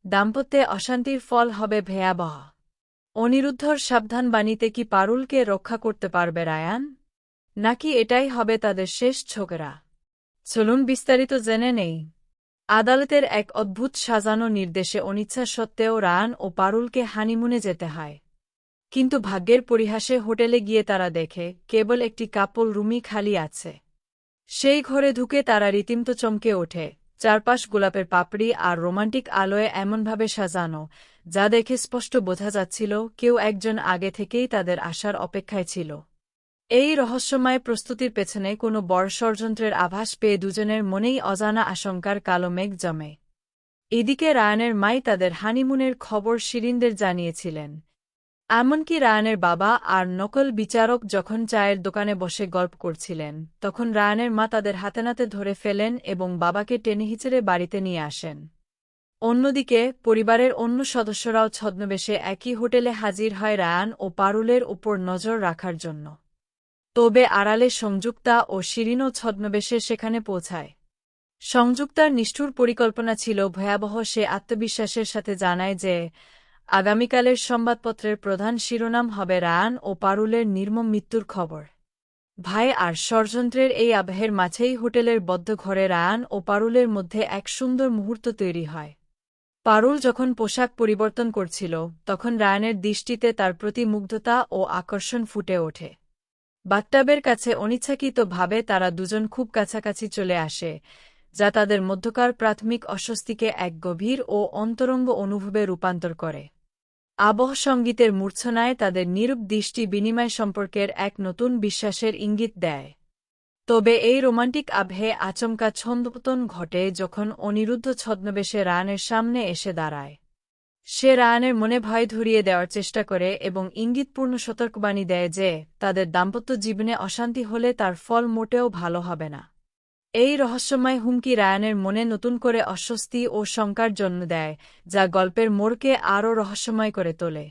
দাম্পত্যে অশান্তির ফল হবে ভয়াবহ। অনিরুদ্ধর সাবধান বাণীতে কি পারুলকে রক্ষা করতে পারবে রায়ান, নাকি এটাই হবে তাদের শেষ ঝগড়া? চলুন বিস্তারিত জেনে নেই। আদালতের এক অদ্ভুত সাজানো নির্দেশে অনিচ্ছা সত্ত্বেও রায়ান ও পারুলকে হানিমুনে যেতে হয়। কিন্তু ভাগ্যের পরিহাসে হোটেলে গিয়ে তারা দেখে কেবল একটি কাপল রুমই খালি আছে। সেই ঘরে ঢুকে তারা রীতিমতো চমকে ওঠে। চারপাশ গোলাপের পাপড়ি আর রোমান্টিক আলোয় এমনভাবে সাজানো, যা দেখে স্পষ্ট বোঝা যাচ্ছিল কেউ একজন আগে থেকেই তাদের আসার অপেক্ষায় ছিল। এই রহস্যময় প্রস্তুতির পেছনে কোনো বড় ষড়যন্ত্রের আভাস পেয়ে দুজনের মনেই অজানা আশঙ্কার কালো মেঘ জমে। এদিকে রায়ানের মাই তাদের হানিমুনের খবর শিরিনদের জানিয়েছিলেন। এমনকি রায়ানের বাবা আর নকল বিচারক যখন চায়ের দোকানে বসে গল্প করছিলেন, তখন রায়ানের মা তাদের হাতেনাতে ধরে ফেলেন এবং বাবাকে টেনেহিঁচড়ে বাড়িতে নিয়ে আসেন। অন্যদিকে পরিবারের অন্য সদস্যরাও ছদ্মবেশে একই হোটেলে হাজির হয় রায়ান ও পারুলের উপর নজর রাখার জন্য। তবে আড়ালে সংযুক্তা ও শিরিনও ছদ্মবেশে সেখানে পৌঁছায়। সংযুক্তার নিষ্ঠুর পরিকল্পনা ছিল ভয়াবহ। সে আত্মবিশ্বাসের সাথে জানায় যে আগামীকালের সংবাদপত্রের প্রধান শিরোনাম হবে রায়ান ও পারুলের নির্মম মৃত্যুর খবর। ভয় আর ষড়যন্ত্রের এই আবহের মাঝেই হোটেলের বদ্ধ ঘরে রায়ান ও পারুলের মধ্যে এক সুন্দর মুহূর্ত তৈরি হয়। পারুল যখন পোশাক পরিবর্তন করছিল, তখন রায়ানের দৃষ্টিতে তার প্রতি মুগ্ধতা ও আকর্ষণ ফুটে ওঠে। বাথটাবের কাছে অনিচ্ছাকৃতভাবে তারা দুজন খুব কাছাকাছি চলে আসে, যা তাদের মধ্যকার প্রাথমিক অস্বস্তিকে এক গভীর ও অন্তরঙ্গ অনুভবে রূপান্তর করে। আবহ সঙ্গীতের মূর্ছনায় তাদের নীরব দৃষ্টি বিনিময় সম্পর্কের এক নতুন বিশ্বাসের ইঙ্গিত দেয়। তবে এই রোমান্টিক আবহে আচমকা ছন্দপতন ঘটে যখন অনিরুদ্ধ ছদ্মবেশে রায়ানের সামনে এসে দাঁড়ায়। সে রায়ানের মনে ভয় ধরিয়ে দেওয়ার চেষ্টা করে এবং ইঙ্গিতপূর্ণ সতর্কবাণী দেয় যে তাদের দাম্পত্য জীবনে অশান্তি হলে তার ফল মোটেও ভালো হবে না। এই রহস্যময় হুমকি রায়ানের মনে নতুন করে অস্বস্তি ও শঙ্কার জন্ম দেয়, যা গল্পের মোড়কে আরও রহস্যময় করে তোলে।